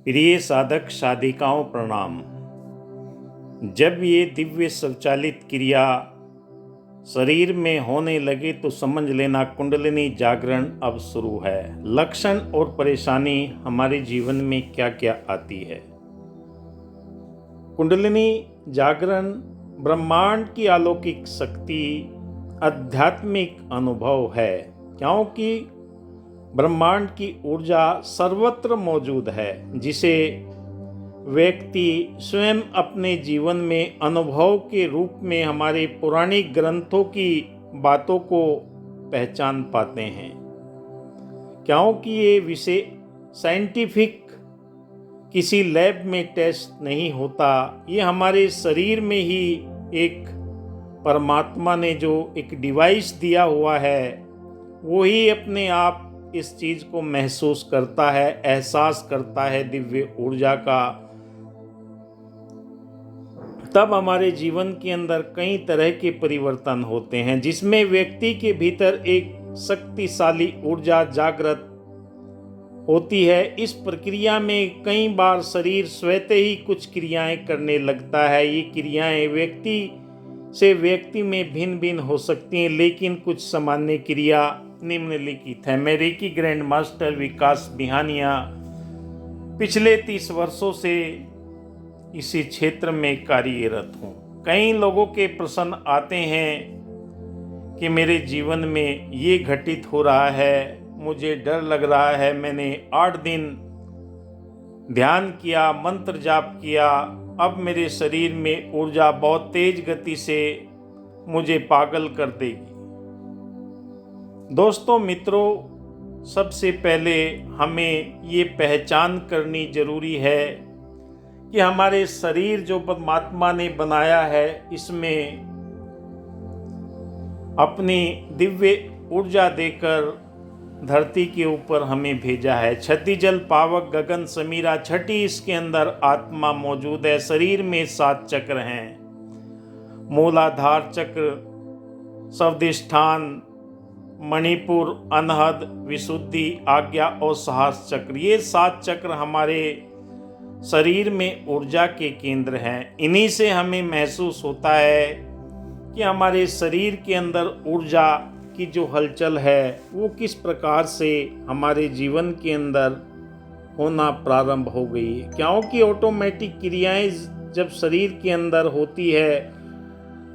प्रिय साधक साधिकाओं प्रणाम। जब ये दिव्य स्वचालित क्रिया शरीर में होने लगे तो समझ लेना कुंडलिनी जागरण अब शुरू है। लक्षण और परेशानी हमारे जीवन में क्या क्या आती है। कुंडलिनी जागरण ब्रह्मांड की अलौकिक शक्ति, आध्यात्मिक अनुभव है, क्योंकि ब्रह्मांड की ऊर्जा सर्वत्र मौजूद है, जिसे व्यक्ति स्वयं अपने जीवन में अनुभव के रूप में हमारे पौराणिक ग्रंथों की बातों को पहचान पाते हैं। क्योंकि ये विषय साइंटिफिक किसी लैब में टेस्ट नहीं होता, ये हमारे शरीर में ही एक परमात्मा ने जो एक डिवाइस दिया हुआ है, वो ही अपने आप इस चीज़ को महसूस करता है, एहसास करता है दिव्य ऊर्जा का। तब हमारे जीवन के अंदर कई तरह के परिवर्तन होते हैं, जिसमें व्यक्ति के भीतर एक शक्तिशाली ऊर्जा जागृत होती है। इस प्रक्रिया में कई बार शरीर स्वतः ही कुछ क्रियाएं करने लगता है। ये क्रियाएं व्यक्ति से व्यक्ति में भिन्न भिन्न हो सकती हैं, लेकिन कुछ सामान्य क्रिया निम्नलिखित है। मैं रेकी ग्रैंड मास्टर विकास बिहानिया पिछले 30 वर्षों से इसी क्षेत्र में कार्यरत हूँ। कई लोगों के प्रश्न आते हैं कि मेरे जीवन में ये घटित हो रहा है, मुझे डर लग रहा है, मैंने 8 दिन ध्यान किया, मंत्र जाप किया, अब मेरे शरीर में ऊर्जा बहुत तेज गति से मुझे पागल कर देगी। दोस्तों मित्रों, सबसे पहले हमें ये पहचान करनी जरूरी है कि हमारे शरीर जो परमात्मा ने बनाया है, इसमें अपनी दिव्य ऊर्जा देकर धरती के ऊपर हमें भेजा है। छठी जल पावक गगन समीरा, छठी इसके अंदर आत्मा मौजूद है। शरीर में 7 चक्र हैं, मूलाधार चक्र, स्वादिष्ठान, मणिपुर, अनहद, विशुद्धि, आज्ञा और साहस चक्र। ये 7 चक्र हमारे शरीर में ऊर्जा के केंद्र हैं। इन्हीं से हमें महसूस होता है कि हमारे शरीर के अंदर ऊर्जा की जो हलचल है वो किस प्रकार से हमारे जीवन के अंदर होना प्रारंभ हो गई है। क्योंकि ऑटोमेटिक क्रियाएं जब शरीर के अंदर होती है,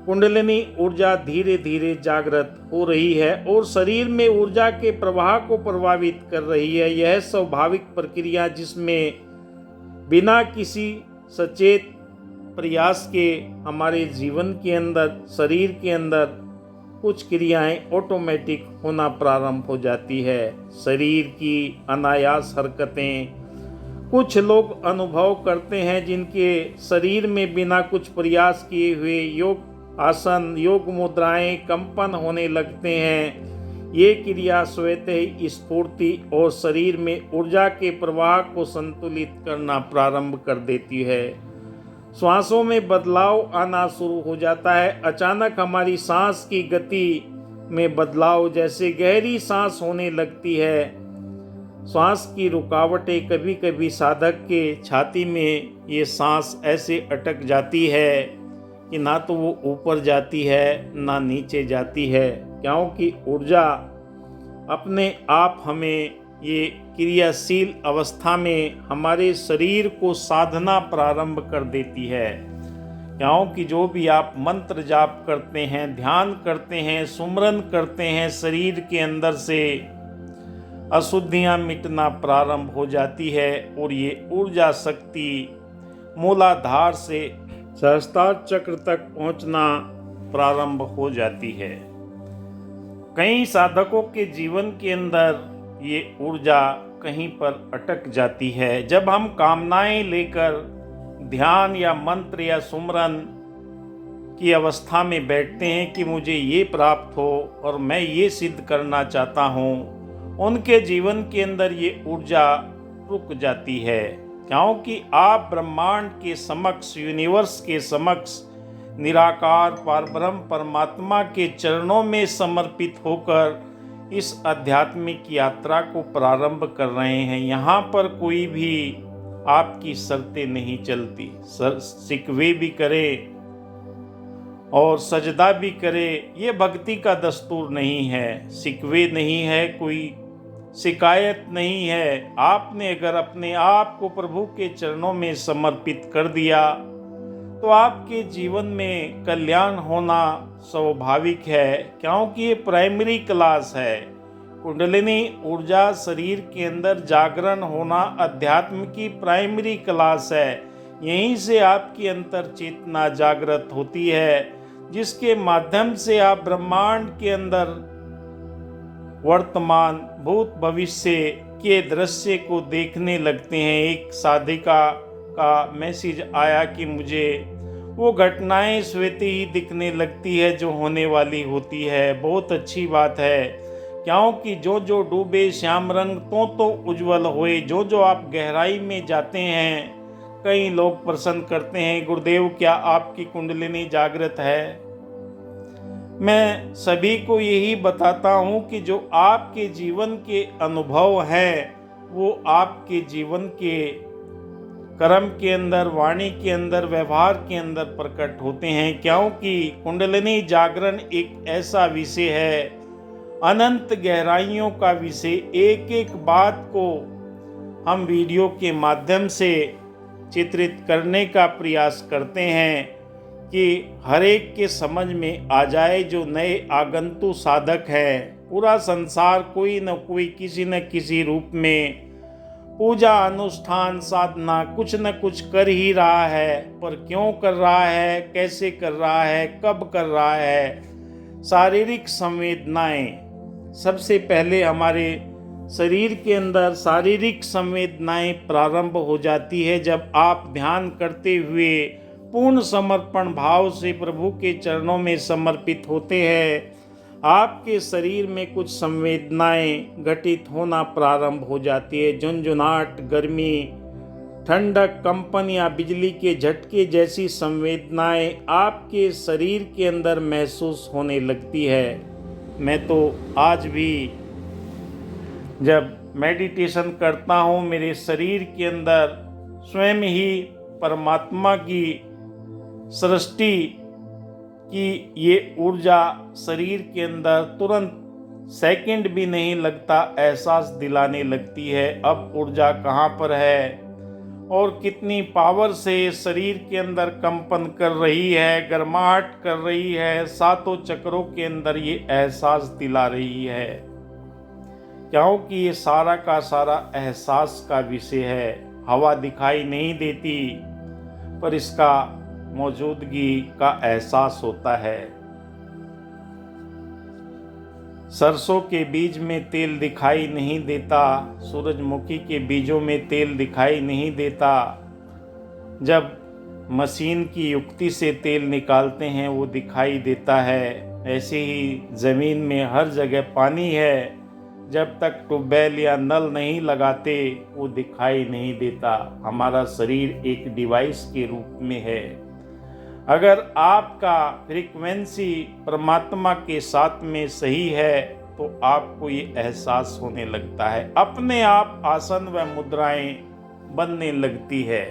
कुंडलिनी ऊर्जा धीरे धीरे जागृत हो रही है और शरीर में ऊर्जा के प्रवाह को प्रभावित कर रही है। यह स्वाभाविक प्रक्रिया जिसमें बिना किसी सचेत प्रयास के हमारे जीवन के अंदर, शरीर के अंदर कुछ क्रियाएं ऑटोमेटिक होना प्रारंभ हो जाती है। शरीर की अनायास हरकतें कुछ लोग अनुभव करते हैं, जिनके शरीर में बिना कुछ प्रयास किए हुए योग आसन, योग मुद्राएं, कंपन होने लगते हैं। ये क्रिया स्वतः ही स्फूर्ति और शरीर में ऊर्जा के प्रवाह को संतुलित करना प्रारंभ कर देती है। श्वासों में बदलाव आना शुरू हो जाता है। अचानक हमारी सांस की गति में बदलाव, जैसे गहरी सांस होने लगती है। श्वास की रुकावटें, कभी कभी साधक के छाती में ये सांस ऐसे अटक जाती है कि ना तो वो ऊपर जाती है ना नीचे जाती है, क्योंकि ऊर्जा अपने आप हमें ये क्रियाशील अवस्था में हमारे शरीर को साधना प्रारंभ कर देती है। क्योंकि जो भी आप मंत्र जाप करते हैं, ध्यान करते हैं, सुमरन करते हैं, शरीर के अंदर से अशुद्धियां मिटना प्रारंभ हो जाती है और ये ऊर्जा शक्ति मूलाधार से सहस्त्रार चक्र तक पहुंचना प्रारंभ हो जाती है। कई साधकों के जीवन के अंदर ये ऊर्जा कहीं पर अटक जाती है। जब हम कामनाएं लेकर ध्यान या मंत्र या सुमरन की अवस्था में बैठते हैं कि मुझे ये प्राप्त हो और मैं ये सिद्ध करना चाहता हूँ, उनके जीवन के अंदर ये ऊर्जा रुक जाती है। क्योंकि आप ब्रह्मांड के समक्ष, यूनिवर्स के समक्ष निराकार परब्रह्म परमात्मा के चरणों में समर्पित होकर इस आध्यात्मिक यात्रा को प्रारंभ कर रहे हैं। यहाँ पर कोई भी आपकी शर्तें नहीं चलती। सिकवे भी करे और सजदा भी करे, ये भक्ति का दस्तूर नहीं है। सिकवे नहीं है, कोई शिकायत नहीं है। आपने अगर अपने आप को प्रभु के चरणों में समर्पित कर दिया तो आपके जीवन में कल्याण होना स्वाभाविक है, क्योंकि ये प्राइमरी क्लास है। कुंडलिनी ऊर्जा शरीर के अंदर जागरण होना अध्यात्म की प्राइमरी क्लास है। यहीं से आपकी अंतर चेतना जागृत होती है, जिसके माध्यम से आप ब्रह्मांड के अंदर वर्तमान भूत भविष्य के दृश्य को देखने लगते हैं। एक साधिका का मैसेज आया कि मुझे वो घटनाएं स्वतः ही दिखने लगती है जो होने वाली होती है। बहुत अच्छी बात है, क्योंकि जो जो डूबे श्याम रंग तो उज्जवल होए। जो जो आप गहराई में जाते हैं, कई लोग प्रश्न करते हैं, गुरुदेव क्या आपकी कुंडलिनी जागृत है? मैं सभी को यही बताता हूँ कि जो आपके जीवन के अनुभव हैं वो आपके जीवन के कर्म के अंदर, वाणी के अंदर, व्यवहार के अंदर प्रकट होते हैं। क्योंकि कुंडलिनी जागरण एक ऐसा विषय है, अनंत गहराइयों का विषय। एक एक बात को हम वीडियो के माध्यम से चित्रित करने का प्रयास करते हैं कि हर एक के समझ में आ जाए। जो नए आगंतुक साधक है, पूरा संसार कोई न कोई किसी न किसी रूप में पूजा अनुष्ठान साधना कुछ न कुछ कर ही रहा है, पर क्यों कर रहा है, कैसे कर रहा है, कब कर रहा है। शारीरिक संवेदनाएं, सबसे पहले हमारे शरीर के अंदर शारीरिक संवेदनाएं प्रारंभ हो जाती है जब आप ध्यान करते हुए पूर्ण समर्पण भाव से प्रभु के चरणों में समर्पित होते हैं। आपके शरीर में कुछ संवेदनाएं घटित होना प्रारंभ हो जाती है। झुंझुनाहट, गर्मी, ठंडक, कंपन या बिजली के झटके जैसी संवेदनाएं आपके शरीर के अंदर महसूस होने लगती है। मैं तो आज भी जब मेडिटेशन करता हूँ, मेरे शरीर के अंदर स्वयं ही परमात्मा की सृष्टि कि ये ऊर्जा शरीर के अंदर तुरंत सेकंड भी नहीं लगता एहसास दिलाने लगती है। अब ऊर्जा कहाँ पर है और कितनी पावर से शरीर के अंदर कंपन कर रही है, गर्माहट कर रही है, सातों चक्रों के अंदर ये एहसास दिला रही है। क्योंकि ये सारा का सारा एहसास का विषय है। हवा दिखाई नहीं देती, पर इसका मौजूदगी का एहसास होता है। सरसों के बीज में तेल दिखाई नहीं देता, सूरजमुखी के बीजों में तेल दिखाई नहीं देता। जब मशीन की युक्ति से तेल निकालते हैं वो दिखाई देता है। ऐसे ही ज़मीन में हर जगह पानी है, जब तक ट्यूबवेल या नल नहीं लगाते वो दिखाई नहीं देता। हमारा शरीर एक डिवाइस के रूप में है। अगर आपका फ्रीक्वेंसी परमात्मा के साथ में सही है तो आपको ये एहसास होने लगता है। अपने आप आसन व मुद्राएं बनने लगती है।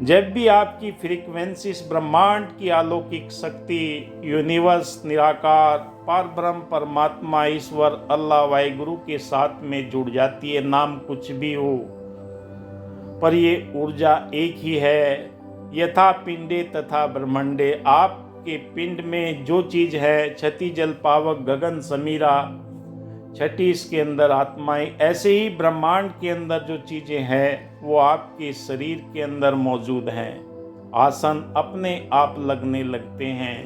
जब भी आपकी फ्रीक्वेंसी इस ब्रह्मांड की अलौकिक शक्ति, यूनिवर्स, निराकार, परब्रह्म, परमात्मा, ईश्वर, अल्लाह, वाहिगुरु के साथ में जुड़ जाती है, नाम कुछ भी हो, पर ये ऊर्जा एक ही है। यथा पिंडे तथा ब्रह्मांडे, आपके पिंड में जो चीज़ है, छठी जल पावक गगन समीरा, छठी इसके अंदर आत्माएं, ऐसे ही ब्रह्मांड के अंदर जो चीज़ें हैं वो आपके शरीर के अंदर मौजूद हैं। आसन अपने आप लगने लगते हैं,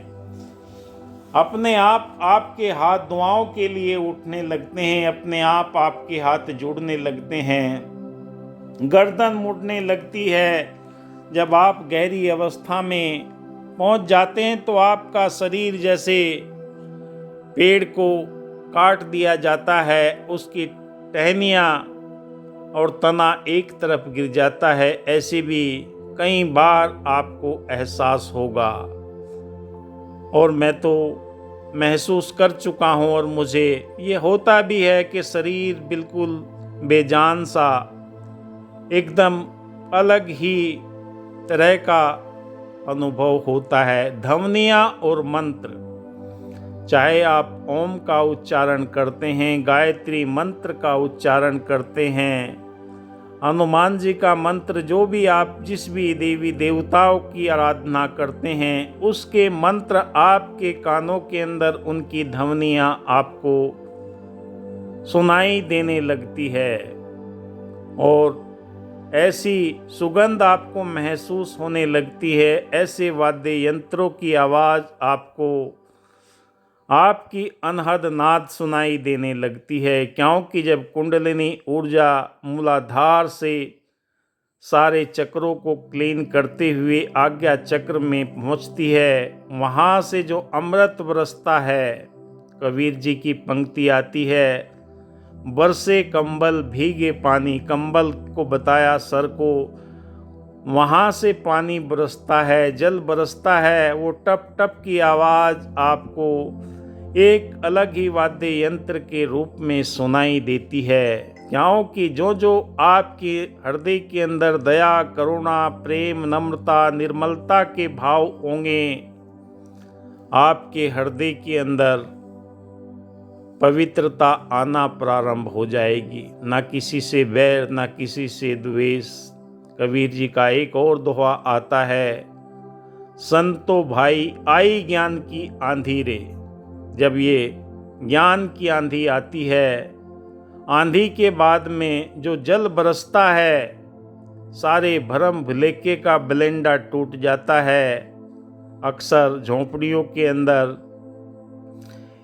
अपने आप आपके हाथ दुआओं के लिए उठने लगते हैं, अपने आप आपके हाथ जुड़ने लगते हैं, गर्दन मुड़ने लगती है। जब आप गहरी अवस्था में पहुंच जाते हैं तो आपका शरीर जैसे पेड़ को काट दिया जाता है, उसकी टहनियाँ और तना एक तरफ गिर जाता है, ऐसे भी कई बार आपको एहसास होगा। और मैं तो महसूस कर चुका हूँ और मुझे ये होता भी है कि शरीर बिल्कुल बेजान सा, एकदम अलग ही तरह का अनुभव होता है। ध्वनियाँ और मंत्र, चाहे आप ओम का उच्चारण करते हैं, गायत्री मंत्र का उच्चारण करते हैं, हनुमान जी का मंत्र, जो भी आप जिस भी देवी देवताओं की आराधना करते हैं, उसके मंत्र आपके कानों के अंदर उनकी ध्वनियाँ आपको सुनाई देने लगती है और ऐसी सुगंध आपको महसूस होने लगती है। ऐसे वाद्य यंत्रों की आवाज़ आपको आपकी अनहद नाद सुनाई देने लगती है, क्योंकि जब कुंडलिनी ऊर्जा मूलाधार से सारे चक्रों को क्लीन करते हुए आज्ञा चक्र में पहुंचती है, वहाँ से जो अमृत बरसता है, कबीर जी की पंक्ति आती है, बरसे कंबल भीगे पानी, कंबल को बताया सर को, वहाँ से पानी बरसता है, जल बरसता है, वो टप टप की आवाज़ आपको एक अलग ही वाद्य यंत्र के रूप में सुनाई देती है, क्योंकि जो जो आपके हृदय के अंदर दया, करुणा, प्रेम, नम्रता, निर्मलता के भाव होंगे, आपके हृदय के अंदर पवित्रता आना प्रारंभ हो जाएगी। ना किसी से बैर, ना किसी से द्वेष। कबीर जी का एक और दोहा आता है, संतो भाई आई ज्ञान की आंधी रे। जब ये ज्ञान की आंधी आती है, आंधी के बाद में जो जल बरसता है, सारे भरम भुलेखे का बलेंडा टूट जाता है। अक्सर झोंपड़ियों के अंदर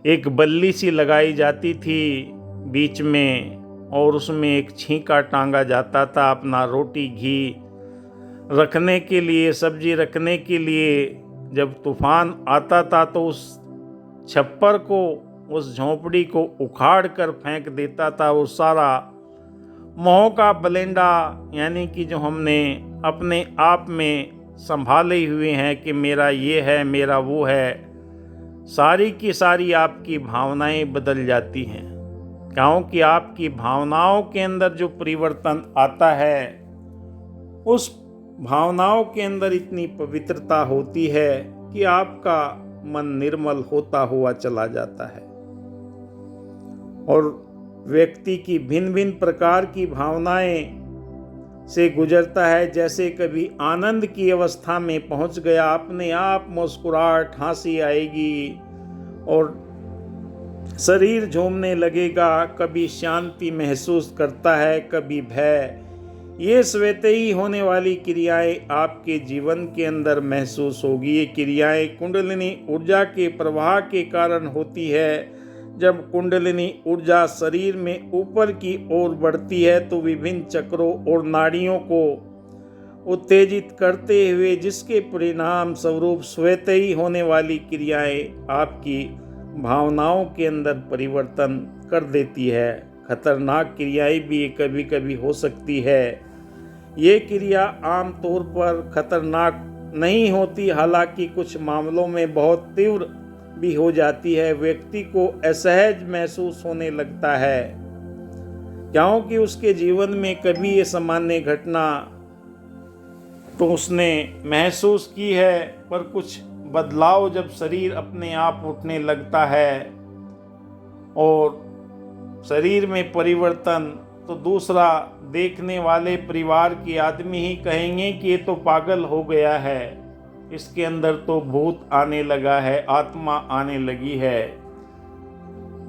एक बल्ली सी लगाई जाती थी बीच में, और उसमें एक छींका टांगा जाता था अपना रोटी घी रखने के लिए, सब्जी रखने के लिए। जब तूफान आता था तो उस छप्पर को, उस झोंपड़ी को उखाड़ कर फेंक देता था। वो सारा मोह का बलेंडा, यानी कि जो हमने अपने आप में संभाले हुए हैं कि मेरा ये है, मेरा वो है, सारी की सारी आपकी भावनाएं बदल जाती हैं, क्योंकि आपकी भावनाओं के अंदर जो परिवर्तन आता है, उस भावनाओं के अंदर इतनी पवित्रता होती है कि आपका मन निर्मल होता हुआ चला जाता है और व्यक्ति की भिन्न भिन्न प्रकार की भावनाएं से गुजरता है। जैसे कभी आनंद की अवस्था में पहुंच गया, अपने आप मुस्कुराहट, हंसी आएगी और शरीर झूमने लगेगा, कभी शांति महसूस करता है, कभी भय। ये स्वतः ही होने वाली क्रियाएं आपके जीवन के अंदर महसूस होगी। ये क्रियाएं कुंडलिनी ऊर्जा के प्रवाह के कारण होती है। जब कुंडलिनी ऊर्जा शरीर में ऊपर की ओर बढ़ती है तो विभिन्न चक्रों और नाड़ियों को उत्तेजित करते हुए, जिसके परिणाम स्वरूप स्वतः ही होने वाली क्रियाएं आपकी भावनाओं के अंदर परिवर्तन कर देती है। खतरनाक क्रियाएं भी कभी कभी हो सकती है। ये क्रिया आमतौर पर खतरनाक नहीं होती, हालांकि कुछ मामलों में बहुत तीव्र भी हो जाती है। व्यक्ति को असहज महसूस होने लगता है, क्योंकि उसके जीवन में कभी ये सामान्य घटना तो उसने महसूस की है, पर कुछ बदलाव जब शरीर अपने आप उठने लगता है और शरीर में परिवर्तन, तो दूसरा देखने वाले परिवार के आदमी ही कहेंगे कि ये तो पागल हो गया है, इसके अंदर तो भूत आने लगा है, आत्मा आने लगी है,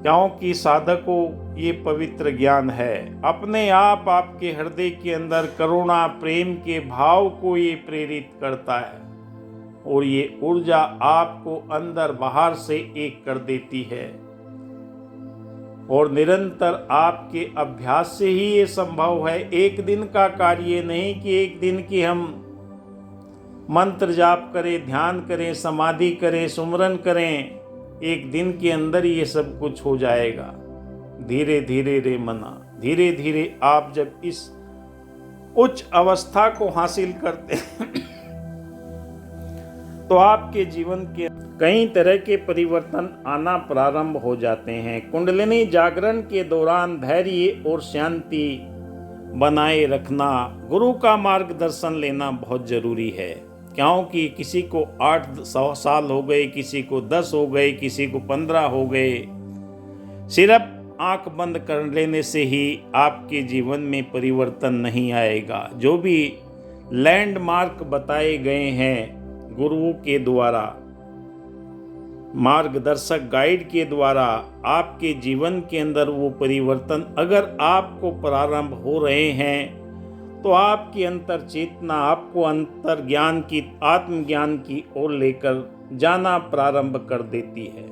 क्योंकि साधक को ये पवित्र ज्ञान है। अपने आप आपके हृदय के अंदर करुणा, प्रेम के भाव को ये प्रेरित करता है और ये ऊर्जा आपको अंदर बाहर से एक कर देती है। और निरंतर आपके अभ्यास से ही ये संभव है। एक दिन का कार्य नहीं कि एक दिन की हम मंत्र जाप करें, ध्यान करें, समाधि करें, सुमरन करें, एक दिन के अंदर ये सब कुछ हो जाएगा। धीरे धीरे रे मना, धीरे धीरे आप जब इस उच्च अवस्था को हासिल करते हैं तो आपके जीवन के कई तरह के परिवर्तन आना प्रारंभ हो जाते हैं। कुंडलिनी जागरण के दौरान धैर्य और शांति बनाए रखना, गुरु का मार्गदर्शन लेना बहुत ज़रूरी है। क्योंकि किसी को 8 साल हो गए, किसी को 10 हो गए, किसी को 15 हो गए। सिर्फ आंख बंद कर लेने से ही आपके जीवन में परिवर्तन नहीं आएगा। जो भी लैंडमार्क बताए गए हैं गुरुओं के द्वारा, मार्गदर्शक गाइड के द्वारा, आपके जीवन के अंदर वो परिवर्तन अगर आपको प्रारंभ हो रहे हैं तो आपकी अंतर चेतना आपको अंतर ज्ञान की, आत्मज्ञान की ओर लेकर जाना प्रारंभ कर देती है।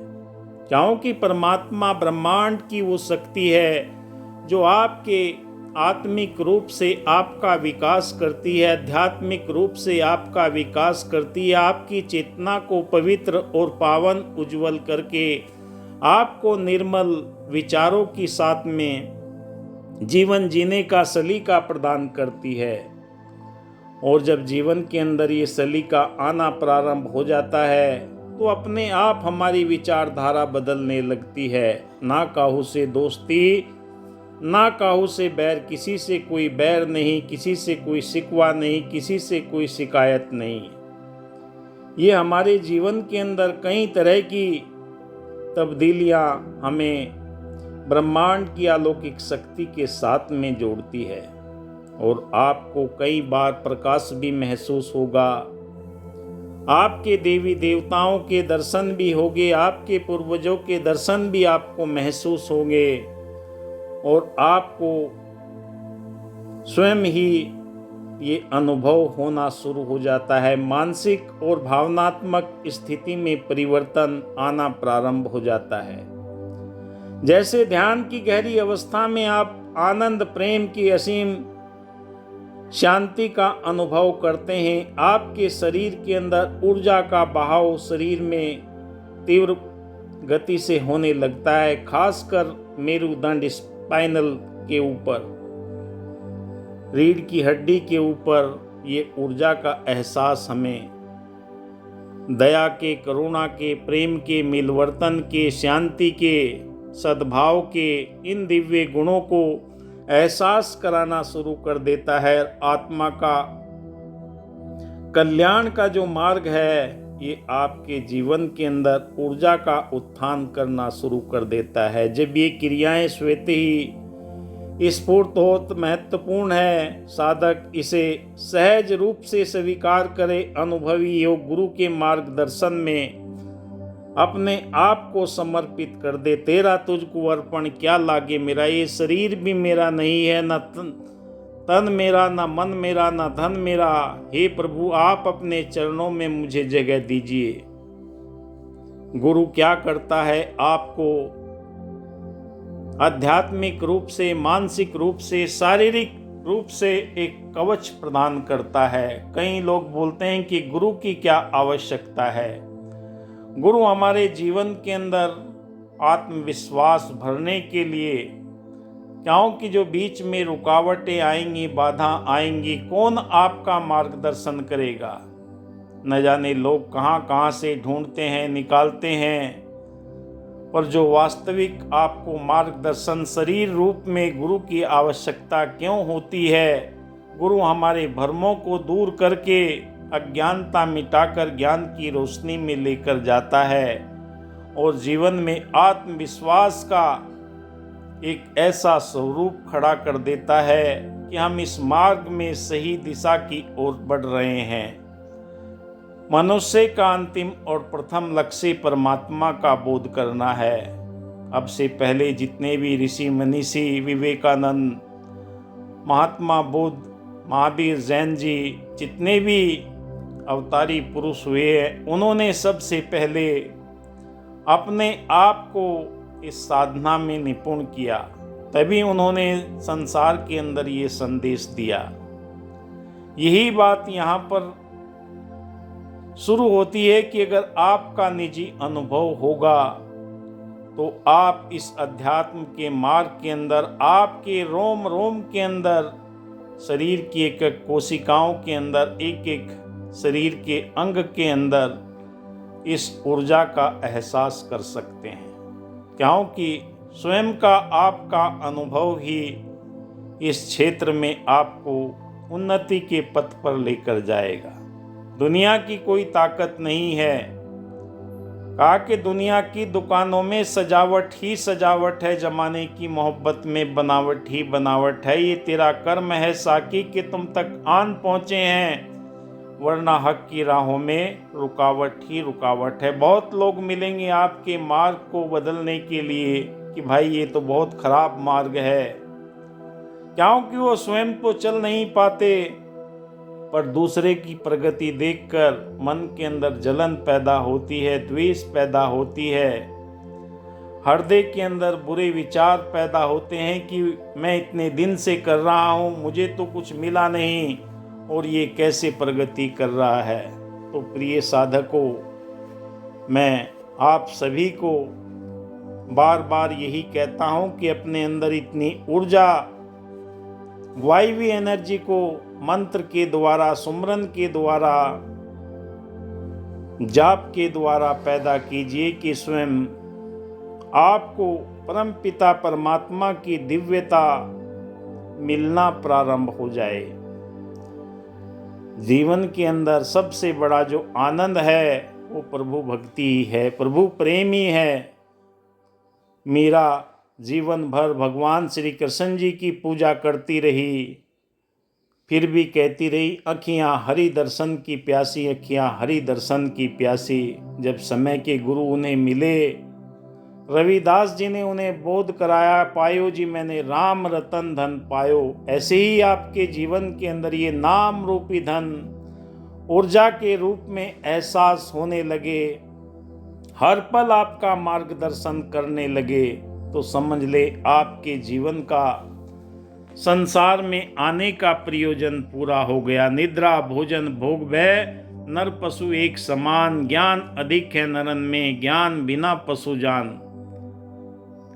क्योंकि परमात्मा ब्रह्मांड की वो शक्ति है जो आपके आत्मिक रूप से आपका विकास करती है, आध्यात्मिक रूप से आपका विकास करती है, आपकी चेतना को पवित्र और पावन उज्जवल करके आपको निर्मल विचारों के साथ में जीवन जीने का सलीका प्रदान करती है। और जब जीवन के अंदर ये सलीका आना प्रारंभ हो जाता है तो अपने आप हमारी विचारधारा बदलने लगती है। ना काहू से दोस्ती, ना काहू से बैर, किसी से कोई बैर नहीं, किसी से कोई शिकवा नहीं, किसी से कोई शिकायत नहीं। ये हमारे जीवन के अंदर कई तरह की तब्दीलियां हमें ब्रह्मांड की अलौकिक शक्ति के साथ में जोड़ती है। और आपको कई बार प्रकाश भी महसूस होगा, आपके देवी देवताओं के दर्शन भी होंगे, आपके पूर्वजों के दर्शन भी आपको महसूस होंगे और आपको स्वयं ही ये अनुभव होना शुरू हो जाता है। मानसिक और भावनात्मक स्थिति में परिवर्तन आना प्रारंभ हो जाता है। जैसे ध्यान की गहरी अवस्था में आप आनंद, प्रेम की असीम शांति का अनुभव करते हैं, आपके शरीर के अंदर ऊर्जा का बहाव शरीर में तीव्र गति से होने लगता है। खासकर मेरुदंड, स्पाइनल के ऊपर, रीढ़ की हड्डी के ऊपर ये ऊर्जा का एहसास हमें दया के, करुणा के, प्रेम के, मिलवर्तन के, शांति के, सद्भाव के इन दिव्य गुणों को एहसास कराना शुरू कर देता है। आत्मा का कल्याण का जो मार्ग है ये आपके जीवन के अंदर ऊर्जा का उत्थान करना शुरू कर देता है। जब ये क्रियाएं स्वतः ही स्फूर्त महत्वपूर्ण है, साधक इसे सहज रूप से स्वीकार करे, अनुभवी योग गुरु के मार्गदर्शन में अपने आप को समर्पित कर दे। तेरा तुझको अर्पण क्या लागे मेरा, ये शरीर भी मेरा नहीं है, न तन मेरा, न मन मेरा, न धन मेरा। हे प्रभु, आप अपने चरणों में मुझे जगह दीजिए। गुरु क्या करता है, आपको आध्यात्मिक रूप से, मानसिक रूप से, शारीरिक रूप से एक कवच प्रदान करता है। कई लोग बोलते हैं कि गुरु की क्या आवश्यकता है। गुरु हमारे जीवन के अंदर आत्मविश्वास भरने के लिए, क्योंकि जो बीच में रुकावटें आएंगी, बाधा आएंगी, कौन आपका मार्गदर्शन करेगा। न जाने लोग कहाँ कहाँ से ढूंढते हैं, निकालते हैं, पर जो वास्तविक आपको मार्गदर्शन शरीर रूप में गुरु की आवश्यकता क्यों होती है। गुरु हमारे भ्रमों को दूर करके अज्ञानता मिटाकर ज्ञान की रोशनी में लेकर जाता है और जीवन में आत्मविश्वास का एक ऐसा स्वरूप खड़ा कर देता है कि हम इस मार्ग में सही दिशा की ओर बढ़ रहे हैं। मनुष्य का अंतिम और प्रथम लक्ष्य परमात्मा का बोध करना है। अब से पहले जितने भी ऋषि मनीषी, विवेकानंद, महात्मा बुद्ध, महावीर, जैन जी, जितने भी अवतारी पुरुष हुए हैं, उन्होंने सबसे पहले अपने आप को इस साधना में निपुण किया, तभी उन्होंने संसार के अंदर ये संदेश दिया। यही बात यहाँ पर शुरू होती है कि अगर आपका निजी अनुभव होगा तो आप इस अध्यात्म के मार्ग के अंदर, आपके रोम रोम के अंदर, शरीर की एक एक कोशिकाओं के अंदर, एक एक शरीर के अंग के अंदर इस ऊर्जा का एहसास कर सकते हैं। क्योंकि स्वयं का आपका अनुभव ही इस क्षेत्र में आपको उन्नति के पथ पर लेकर जाएगा। दुनिया की कोई ताकत नहीं है। कहा कि दुनिया की दुकानों में सजावट ही सजावट है, जमाने की मोहब्बत में बनावट ही बनावट है। ये तेरा कर्म है साकी कि तुम तक आन पहुँचे हैं, वरना हक की राहों में रुकावट ही रुकावट है। बहुत लोग मिलेंगे आपके मार्ग को बदलने के लिए कि भाई ये तो बहुत खराब मार्ग है, क्योंकि वो स्वयं तो चल नहीं पाते, पर दूसरे की प्रगति देखकर मन के अंदर जलन पैदा होती है, द्वेष पैदा होती है, हृदय के अंदर बुरे विचार पैदा होते हैं कि मैं इतने दिन से कर रहा हूँ, मुझे तो कुछ मिला नहीं और ये कैसे प्रगति कर रहा है। तो प्रिय साधकों, मैं आप सभी को बार बार यही कहता हूँ कि अपने अंदर इतनी ऊर्जा, वायवी एनर्जी को मंत्र के द्वारा, सुमरन के द्वारा, जाप के द्वारा पैदा कीजिए कि स्वयं आपको परम पिता परमात्मा की दिव्यता मिलना प्रारंभ हो जाए। जीवन के अंदर सबसे बड़ा जो आनंद है वो प्रभु भक्ति है, प्रभु प्रेम ही है। मीरा जीवन भर भगवान श्री कृष्ण जी की पूजा करती रही, फिर भी कहती रही अखियाँ हरि दर्शन की प्यासी, अखियाँ हरि दर्शन की प्यासी। जब समय के गुरु उन्हें मिले, रविदास जी ने उन्हें बोध कराया, पायो जी मैंने राम रतन धन पायो। ऐसे ही आपके जीवन के अंदर ये नाम रूपी धन ऊर्जा के रूप में एहसास होने लगे, हर पल आपका मार्गदर्शन करने लगे, तो समझ ले आपके जीवन का संसार में आने का प्रयोजन पूरा हो गया। निद्रा भोजन भोग भय नर पशु एक समान, ज्ञान अधिक है नरन में, ज्ञान बिना पशु जान।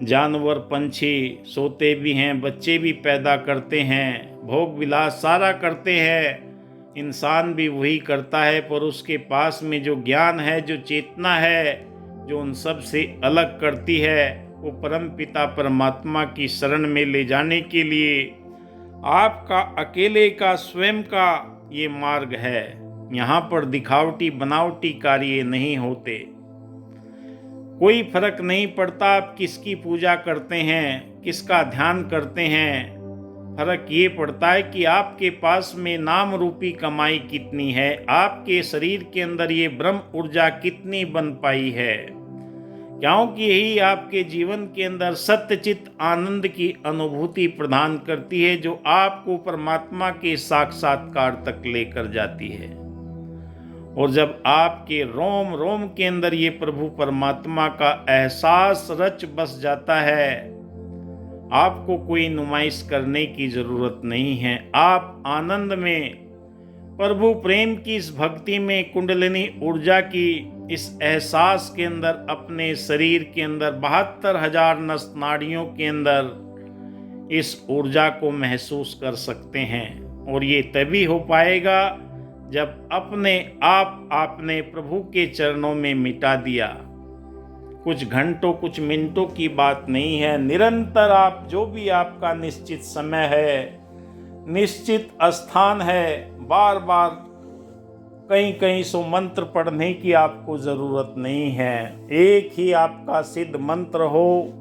जानवर पंछी सोते भी हैं, बच्चे भी पैदा करते हैं, भोग विलास सारा करते हैं, इंसान भी वही करता है, पर उसके पास में जो ज्ञान है, जो चेतना है, जो उन सब से अलग करती है, वो परम पिता परमात्मा की शरण में ले जाने के लिए आपका अकेले का स्वयं का ये मार्ग है। यहाँ पर दिखावटी बनावटी कार्य नहीं होते। कोई फर्क नहीं पड़ता आप किसकी पूजा करते हैं, किसका ध्यान करते हैं। फर्क ये पड़ता है कि आपके पास में नाम रूपी कमाई कितनी है, आपके शरीर के अंदर ये ब्रह्म ऊर्जा कितनी बन पाई है, क्योंकि यही आपके जीवन के अंदर सत्यचित आनंद की अनुभूति प्रदान करती है, जो आपको परमात्मा के साक्षात्कार तक लेकर जाती है। और जब आपके रोम रोम के अंदर ये प्रभु परमात्मा का एहसास रच बस जाता है, आपको कोई नुमाइश करने की जरूरत नहीं है। आप आनंद में, प्रभु प्रेम की इस भक्ति में, कुंडलिनी ऊर्जा की इस एहसास के अंदर अपने शरीर के अंदर 72,000 नस नाड़ियों के अंदर इस ऊर्जा को महसूस कर सकते हैं। और ये तभी हो पाएगा जब अपने आप आपने प्रभु के चरणों में मिटा दिया। कुछ घंटों कुछ मिनटों की बात नहीं है, निरंतर आप जो भी आपका निश्चित समय है, निश्चित स्थान है, बार बार कहीं कहीं सो मंत्र पढ़ने की आपको ज़रूरत नहीं है। एक ही आपका सिद्ध मंत्र हो,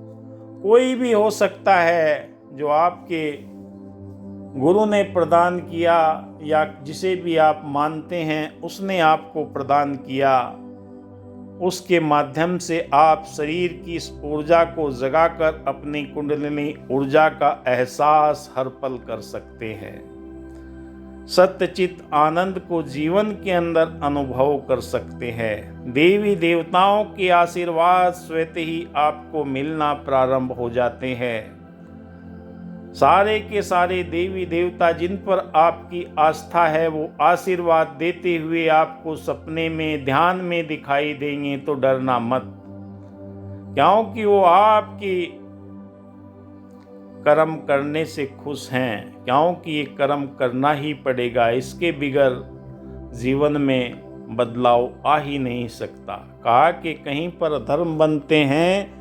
कोई भी हो सकता है, जो आपके गुरु ने प्रदान किया या जिसे भी आप मानते हैं उसने आपको प्रदान किया, उसके माध्यम से आप शरीर की इस ऊर्जा को जगाकर अपनी कुंडलिनी ऊर्जा का एहसास हर पल कर सकते हैं। सत्यचित आनंद को जीवन के अंदर अनुभव कर सकते हैं। देवी देवताओं के आशीर्वाद स्वतः ही आपको मिलना प्रारंभ हो जाते हैं। सारे के सारे देवी देवता जिन पर आपकी आस्था है, वो आशीर्वाद देते हुए आपको सपने में, ध्यान में दिखाई देंगे। तो डरना मत, क्योंकि वो आपकी कर्म करने से खुश हैं, क्योंकि ये कर्म करना ही पड़ेगा। इसके बिगर जीवन में बदलाव आ ही नहीं सकता। कहा कि कहीं पर धर्म बनते हैं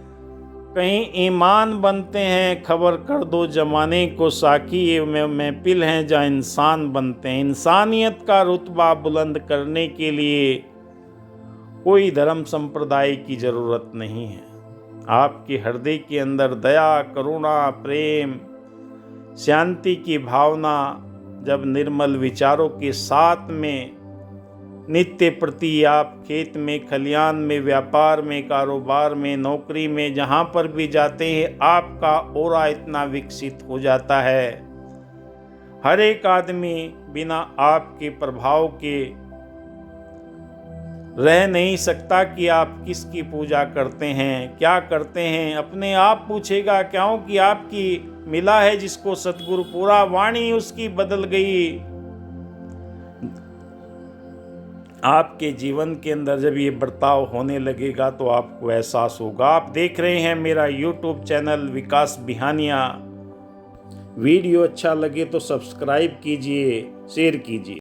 कहीं ईमान बनते हैं, खबर कर दो जमाने को साकी ये महफिल हैं जहाँ इंसान बनते हैं। इंसानियत का रुतबा बुलंद करने के लिए कोई धर्म संप्रदाय की ज़रूरत नहीं है। आपके हृदय के अंदर दया, करुणा, प्रेम, शांति की भावना जब निर्मल विचारों के साथ में नित्य प्रति आप खेत में, खलियान में, व्यापार में, कारोबार में, नौकरी में, जहाँ पर भी जाते हैं आपका ऑरा इतना विकसित हो जाता है, हर एक आदमी बिना आपके प्रभाव के रह नहीं सकता कि आप किसकी पूजा करते हैं, क्या करते हैं। अपने आप पूछेगा, क्योंकि आपकी मिला है जिसको सतगुरु, पूरा वाणी उसकी बदल गई। आपके जीवन के अंदर जब ये बर्ताव होने लगेगा तो आपको एहसास होगा। आप देख रहे हैं मेरा YouTube चैनल विकास बिहानिया। वीडियो अच्छा लगे तो सब्सक्राइब कीजिए, शेयर कीजिए।